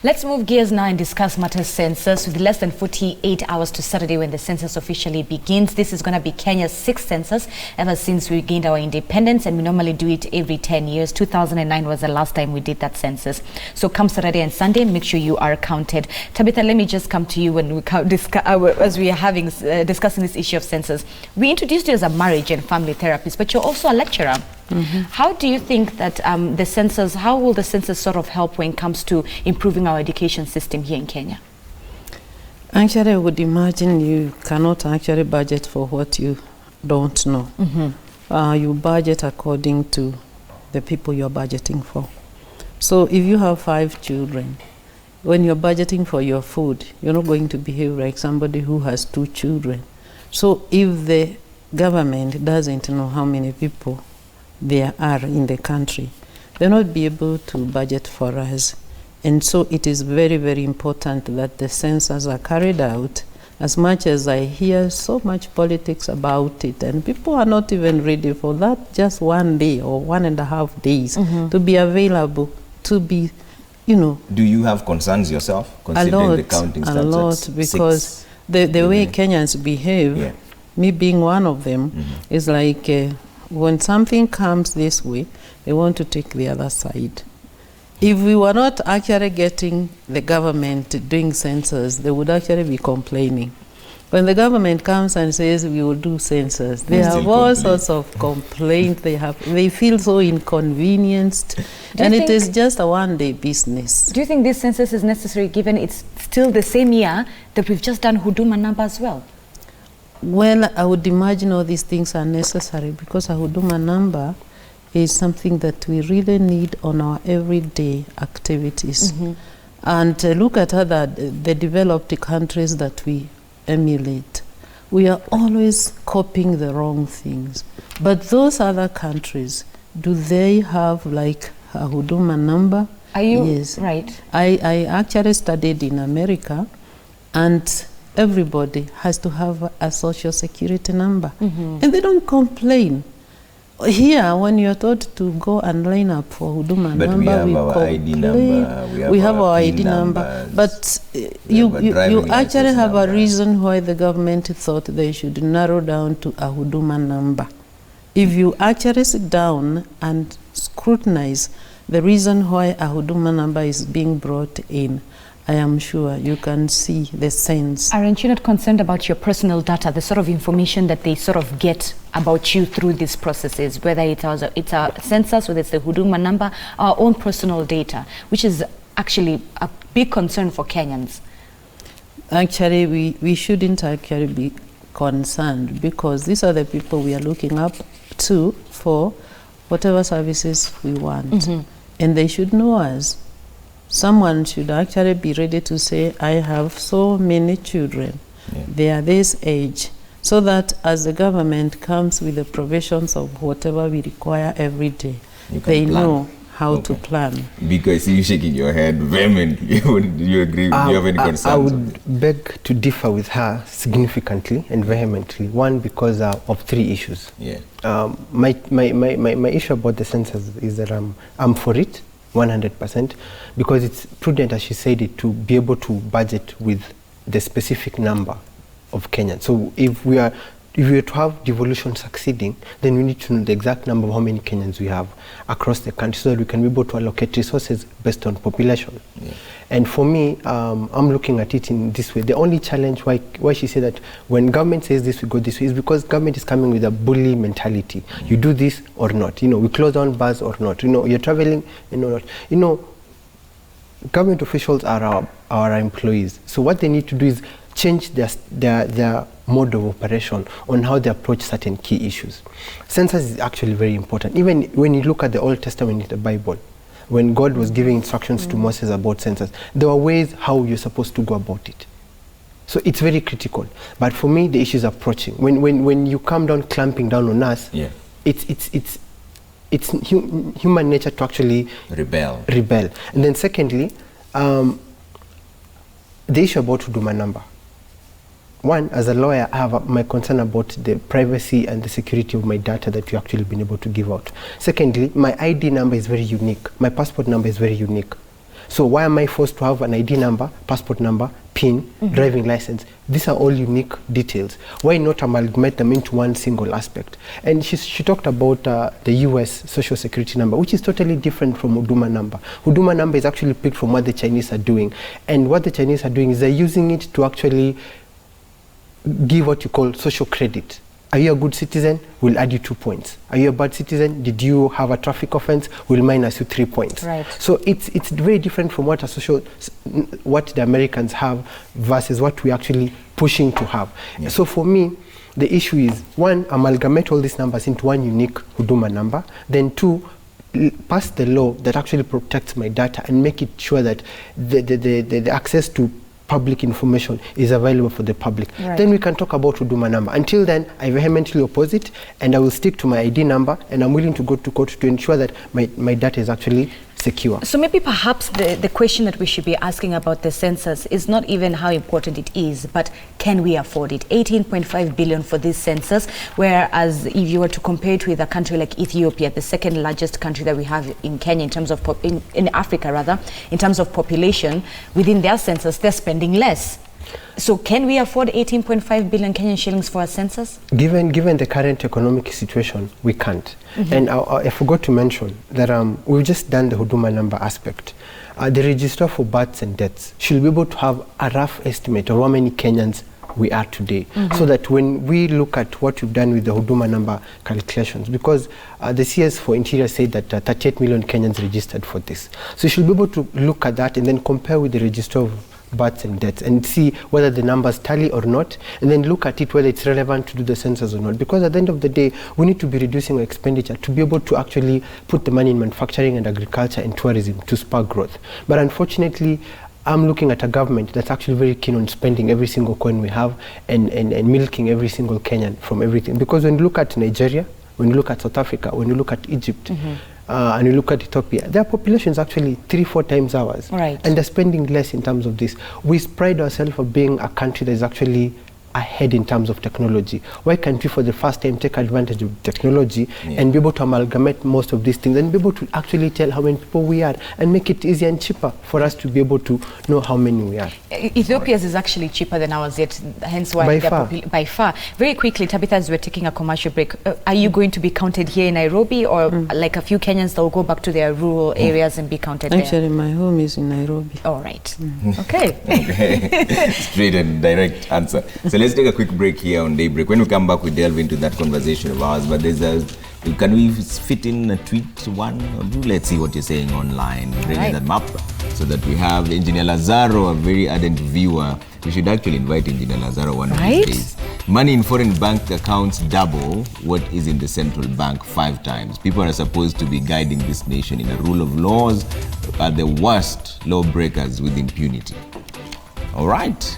Let's move gears now and discuss matters census. With less than 48 hours to Saturday when the census officially begins, this is going to be Kenya's 6th census ever since we gained our independence, and we normally do it every 10 years. 2009 was the last time we did that census. So come Saturday and Sunday, make sure you are counted. Tabitha, let me just come to you when we as we are having discussing this issue of census. We introduced you as a marriage and family therapist, but you're also a lecturer. Mm-hmm. How do you think that how will the census sort of help when it comes to improving our education system here in Kenya? Actually, I would imagine you cannot actually budget for what you don't know. Mm-hmm. You budget according to the people you're budgeting for. So if you have 5 children, when you're budgeting for your food, you're not going to behave like somebody who has 2 children. So if the government doesn't know how many people there are in the country, they'll not be able to budget for us. And so it is very, very important that the census are carried out. As much as I hear so much politics about it, and people are not even ready for that, just 1 day or 1.5 days mm-hmm. to be available, to be, Do you have concerns yourself, considering the counting starts a lot, because the way Kenyans behave, me being one of them, mm-hmm. is like when something comes this way, they want to take the other side. If we were not actually getting the government doing census, they would actually be complaining. When the government comes and says we will do census, they have all sorts of complaints. They feel so inconvenienced, and it is just a one-day business. Do you think this census is necessary, given it's still the same year that we've just done Huduma number as well? Well, I would imagine all these things are necessary because a Huduma number is something that we really need on our everyday activities. Mm-hmm. And look at the developed countries that we emulate. We are always copying the wrong things. But those other countries, do they have like a Huduma number? Are you? Yes. Right. I actually studied in America, and everybody has to have a social security number. Mm-hmm. And they don't complain. Here, when you're told to go and line up for Huduma but number, we have our ID number, we have our ID number. But you actually have a reason why the government thought they should narrow down to a Huduma number. If you actually sit down and scrutinize the reason why a Huduma number is being brought in, I am sure you can see the sense. Aren't you not concerned about your personal data, the sort of information that they sort of get about you through these processes, whether it's a census, whether it's the Huduma number, our own personal data, which is actually a big concern for Kenyans? Actually, we shouldn't actually be concerned, because these are the people we are looking up to for whatever services we want. Mm-hmm. And they should know us. Someone should actually be ready to say, I have so many children, they are this age, so that as the government comes with the provisions of whatever we require every day, they know how to plan. Because you shaking your head vehemently. Do you agree? Do you have any concerns? I would beg to differ with her significantly and vehemently. One, because of 3 issues. Yeah. My issue about the census is that I'm for it 100%, because it's prudent, as she said it, to be able to budget with the specific number of Kenyans. So if we are to have devolution succeeding, then we need to know the exact number of how many Kenyans we have across the country, so that we can be able to allocate resources based on population. Yeah. And for me, I'm looking at it in this way. The only challenge why she said that when government says this, we go this way, is because government is coming with a bully mentality. Mm-hmm. You do this or not. We close down bars or not. You're traveling, not. Government officials are our employees. So what they need to do is change their mode of operation on how they approach certain key issues. Census is actually very important. Even when you look at the Old Testament in the Bible, when God was giving instructions to Moses about census, there were ways how you're supposed to go about it. So it's very critical. But for me, the issue is approaching. When you come down clamping down on us, it's human nature to actually rebel. And then secondly, the issue about Huduma number. One, as a lawyer, I have my concern about the privacy and the security of my data that you actually been able to give out. Secondly, my ID number is very unique. My passport number is very unique. So why am I forced to have an ID number, passport number, PIN, driving license? These are all unique details. Why not amalgamate them into one single aspect? And she talked about the US social security number, which is totally different from Huduma number. Huduma number is actually picked from what the Chinese are doing. And what the Chinese are doing is they're using it to actually give what you call social credit. Are you a good citizen? We'll add you 2 points. Are you a bad citizen? Did you have a traffic offense? We'll minus you 3 points. Right. So it's very different from what the Americans have versus what we're actually pushing to have. Yeah. So for me, the issue is, one, amalgamate all these numbers into one unique Huduma number. Then two, pass the law that actually protects my data and make it sure that the access to public information is available for the public. Right. Then we can talk about Huduma number. Until then, I vehemently oppose it, and I will stick to my ID number, and I'm willing to go to court to ensure that my data is actually secure. So maybe perhaps the question that we should be asking about the census is not even how important it is, but can we afford it? 18.5 billion for this census, whereas if you were to compare it with a country like Ethiopia, the second largest country that we have in Kenya in terms of in Africa rather, in terms of population, within their census they're spending less. So can we afford 18.5 billion Kenyan shillings for a census? Given the current economic situation, we can't. And I forgot to mention that we've just done the Huduma number aspect. The register for births and deaths should be able to have a rough estimate of how many Kenyans we are today, so that when we look at what we've done with the Huduma number calculations, because the CS for Interior said that 38 million Kenyans registered for this. So you should be able to look at that and then compare with the register of births and deaths and see whether the numbers tally or not, and then look at it whether it's relevant to do the census or not. Because at the end of the day, we need to be reducing our expenditure to be able to actually put the money in manufacturing and agriculture and tourism to spur growth. But unfortunately, I'm looking at a government that's actually very keen on spending every single coin we have and milking every single Kenyan from everything. Because when you look at Nigeria, when you look at South Africa, when you look at Egypt, and you look at Ethiopia, their population is actually 3-4 times ours. Right. And they're spending less in terms of this. We pride ourselves of being a country that is actually ahead in terms of technology. Why can't we for the first time take advantage of technology and be able to amalgamate most of these things and be able to actually tell how many people we are and make it easier and cheaper for us to be able to know how many we are? Ethiopia's is actually cheaper than ours, yet hence why by far. Very quickly, Tabitha, as we're taking a commercial break, are you going to be counted here in Nairobi, or like a few Kenyans that will go back to their rural areas and be counted there? Actually, my home is in Nairobi. All right. Okay. Straight and direct answer. So let's take a quick break here on Daybreak. When we come back, we delve into that conversation of ours. But can we fit in a tweet one or two? Let's see what you're saying online. Bringing that map so that we have Engineer Lazaro, a very ardent viewer. We should actually invite Engineer Lazaro one of these days. Money in foreign bank accounts double what is in the central bank 5 times. People are supposed to be guiding this nation in a rule of laws, are the worst lawbreakers with impunity. All right.